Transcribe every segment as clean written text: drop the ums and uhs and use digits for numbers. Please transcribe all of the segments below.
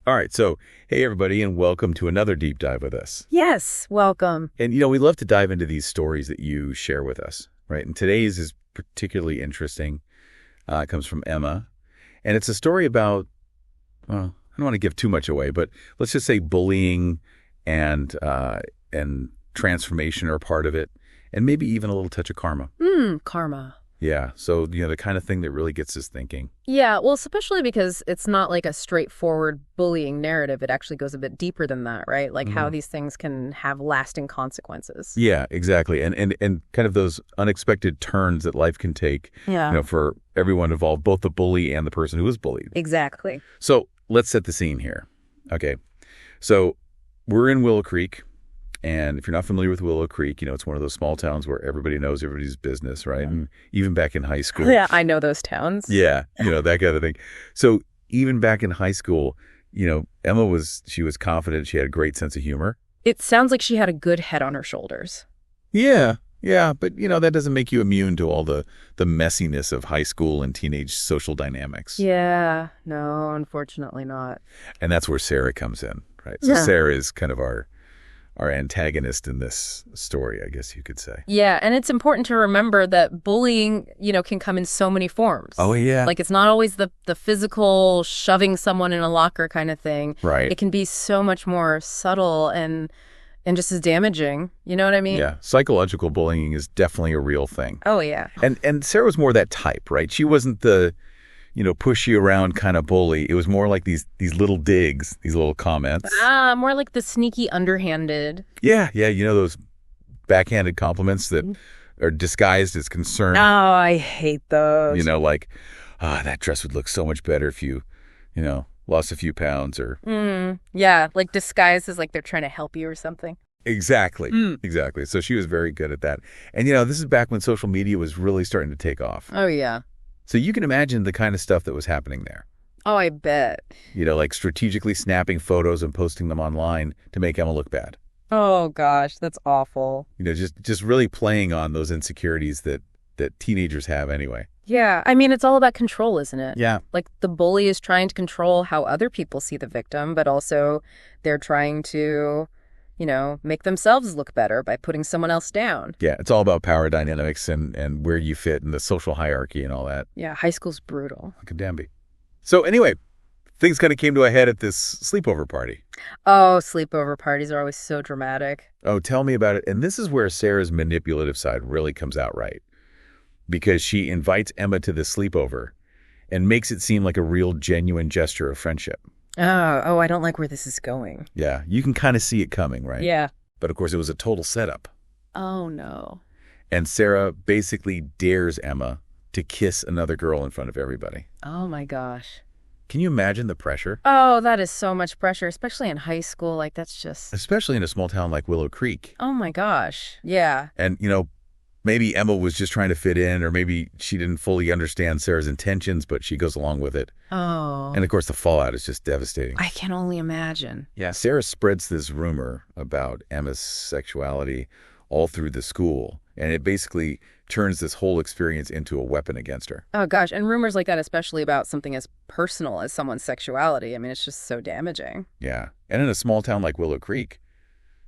All right, so hey everybody, and welcome to another deep dive with us. Yes, welcome. And we love to dive into these stories that you share with us, right? And today's is particularly interesting. It comes from Emma, and it's a story about, well, I don't want to give too much away, but let's just say bullying and transformation are part of it, and maybe even a little touch of karma. Karma. Yeah, so the kind of thing that really gets us thinking. Yeah, well, especially because it's not like a straightforward bullying narrative. It actually goes a bit deeper than that, right? Like how these things can have lasting consequences. Yeah, exactly. And kind of those unexpected turns that life can take, Yeah. for everyone involved, both the bully and the person who was bullied. Exactly. So let's set the scene here. Okay. So we're in Willow Creek. And if you're not familiar with Willow Creek, it's one of those small towns where everybody knows everybody's business, right? And even back in high school. Yeah, I know those towns. Yeah, that kind of thing. So even back in high school, Emma was confident. She had a great sense of humor. It sounds like she had a good head on her shoulders. Yeah, but that doesn't make you immune to all the messiness of high school and teenage social dynamics. Yeah, no, unfortunately not. And that's where Sarah comes in, right? So Sarah is kind of our antagonist in this story, I guess you could say. Yeah, and it's important to remember that bullying, can come in so many forms. Oh, yeah. Like it's not always the physical shoving someone in a locker kind of thing. Right. It can be so much more subtle and just as damaging. You know what I mean? Yeah. Psychological bullying is definitely a real thing. Oh, yeah. And Sarah was more that type, right? She wasn't the push you around kind of bully. It was more like these little digs, these little comments. More like the sneaky underhanded. Yeah, those backhanded compliments that are disguised as concern. Oh, I hate those. Like, that dress would look so much better if you, lost a few pounds or... Yeah, like disguised as like they're trying to help you or something. Exactly. Exactly. So she was very good at that. And, this is back when social media was really starting to take off. Oh, yeah. So you can imagine the kind of stuff that was happening there. Oh, I bet. Like strategically snapping photos and posting them online to make Emma look bad. Oh, gosh, that's awful. Just really playing on those insecurities that teenagers have anyway. Yeah, I mean, it's all about control, isn't it? Yeah. Like the bully is trying to control how other people see the victim, but also they're trying to, make themselves look better by putting someone else down. Yeah, it's all about power dynamics and where you fit in the social hierarchy and all that. Yeah, high school's brutal. It could damn be. So anyway, things kind of came to a head at this sleepover party. Oh, sleepover parties are always so dramatic. Oh, tell me about it. And this is where Sarah's manipulative side really comes out right. Because she invites Emma to the sleepover and makes it seem like a real genuine gesture of friendship. Oh, I don't like where this is going. Yeah, you can kind of see it coming, right? Yeah. But of course, it was a total setup. Oh, no. And Sarah basically dares Emma to kiss another girl in front of everybody. Oh, my gosh. Can you imagine the pressure? Oh, that is so much pressure, especially in high school. Like, that's just... Especially in a small town like Willow Creek. Oh, my gosh. Yeah. And, maybe Emma was just trying to fit in, or maybe she didn't fully understand Sarah's intentions, but she goes along with it. Oh. And of course, the fallout is just devastating. I can only imagine. Yeah, Sarah spreads this rumor about Emma's sexuality all through the school, and it basically turns this whole experience into a weapon against her. Oh, gosh. And rumors like that, especially about something as personal as someone's sexuality, I mean, it's just so damaging. Yeah. And in a small town like Willow Creek,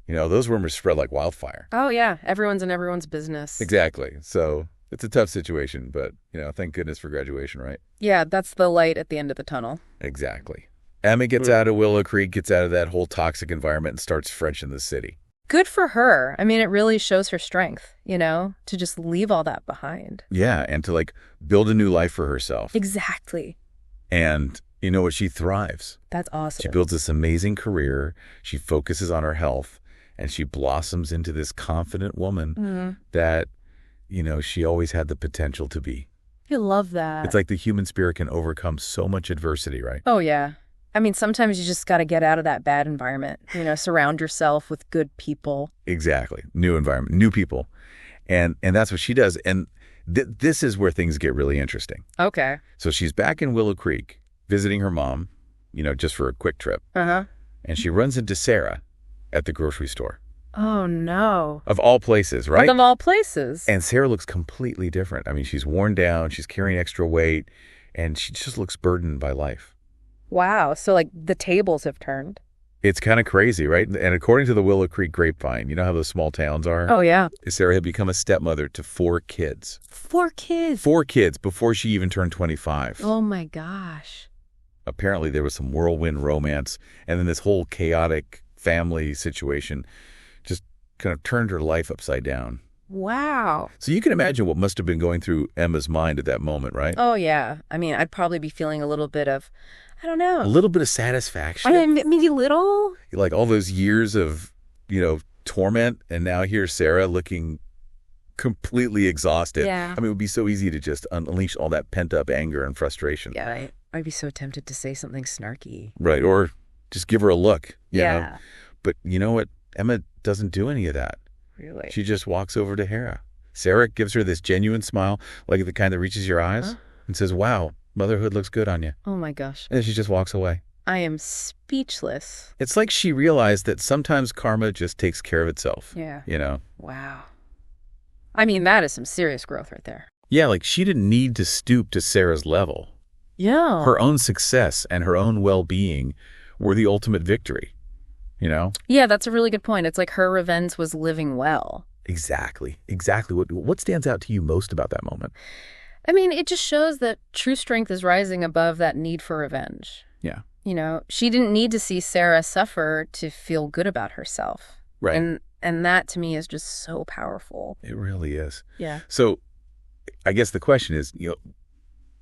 those rumors spread like wildfire. Oh, yeah. Everyone's in everyone's business. Exactly. So it's a tough situation, but, thank goodness for graduation, right? Yeah, that's the light at the end of the tunnel. Exactly. Emma gets out of Willow Creek, gets out of that whole toxic environment and starts fresh in the city. Good for her. I mean, it really shows her strength, to just leave all that behind. Yeah, and to build a new life for herself. Exactly. And you know what? She thrives. That's awesome. She builds this amazing career. She focuses on her health. And she blossoms into this confident woman that, she always had the potential to be. I love that. It's like the human spirit can overcome so much adversity, right? Oh, yeah. I mean, sometimes you just got to get out of that bad environment, surround yourself with good people. Exactly. New environment, new people. And that's what she does. And this is where things get really interesting. Okay. So she's back in Willow Creek visiting her mom, just for a quick trip. Uh-huh. And she runs into Sarah at the grocery store. Oh, no. Of all places, right? Of all places. And Sarah looks completely different. I mean, she's worn down, she's carrying extra weight, and she just looks burdened by life. Wow. So, like, the tables have turned. It's kind of crazy, right? And according to the Willow Creek Grapevine, you know how those small towns are? Oh, yeah. Sarah had become a stepmother to 4 kids. 4 kids. 4 kids before she even turned 25. Oh, my gosh. Apparently there was some whirlwind romance, and then this whole chaotic family situation just kind of turned her life upside down. Wow. So you can imagine what must have been going through Emma's mind at that moment, right? Oh, yeah. I mean, I'd probably be feeling a little bit of, I don't know. A little bit of satisfaction. I mean, maybe a little. Like all those years of, torment, and now here's Sarah looking completely exhausted. Yeah. I mean, it would be so easy to just unleash all that pent-up anger and frustration. Yeah, I'd be so tempted to say something snarky. Right, or just give her a look. You Yeah. know? But you know what? Emma doesn't do any of that. Really? She just walks over to Hera. Sarah gives her this genuine smile, like the kind that reaches your eyes, and says, "Wow, motherhood looks good on you." Oh, my gosh. And then she just walks away. I am speechless. It's like she realized that sometimes karma just takes care of itself. Yeah. Wow. I mean, that is some serious growth right there. Yeah, like she didn't need to stoop to Sarah's level. Yeah. Her own success and her own well-being were the ultimate victory, Yeah, that's a really good point. It's like her revenge was living well. Exactly. What stands out to you most about that moment? I mean, it just shows that true strength is rising above that need for revenge. Yeah. She didn't need to see Sarah suffer to feel good about herself. Right. And that to me is just so powerful. It really is. Yeah. So I guess the question is,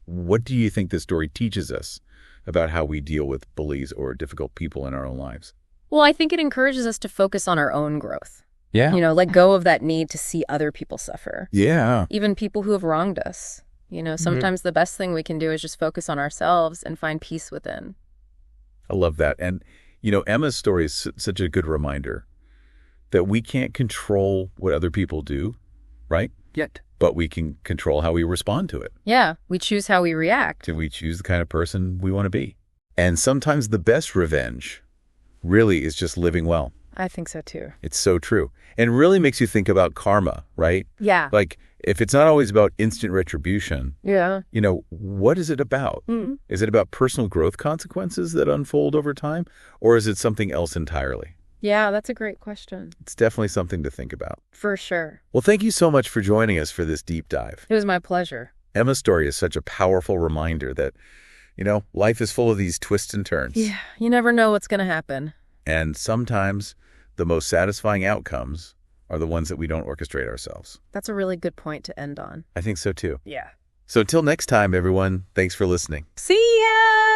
what do you think this story teaches us about how we deal with bullies or difficult people in our own lives? Well, I think it encourages us to focus on our own growth. Yeah. Let go of that need to see other people suffer. Yeah. Even people who have wronged us. Sometimes the best thing we can do is just focus on ourselves and find peace within. I love that. And, Emma's story is such a good reminder that we can't control what other people do, right? Yet. But we can control how we respond to it. Yeah, we choose how we react. And we choose the kind of person we want to be. And sometimes the best revenge really is just living well. I think so too. It's so true. And really makes you think about karma, right? Yeah. Like, if it's not always about instant retribution, Yeah. What is it about? Mm-hmm. Is it about personal growth consequences that unfold over time? Or is it something else entirely? Yeah, that's a great question. It's definitely something to think about. For sure. Well, thank you so much for joining us for this deep dive. It was my pleasure. Emma's story is such a powerful reminder that, life is full of these twists and turns. Yeah, you never know what's going to happen. And sometimes the most satisfying outcomes are the ones that we don't orchestrate ourselves. That's a really good point to end on. I think so too. Yeah. So until next time, everyone, thanks for listening. See ya!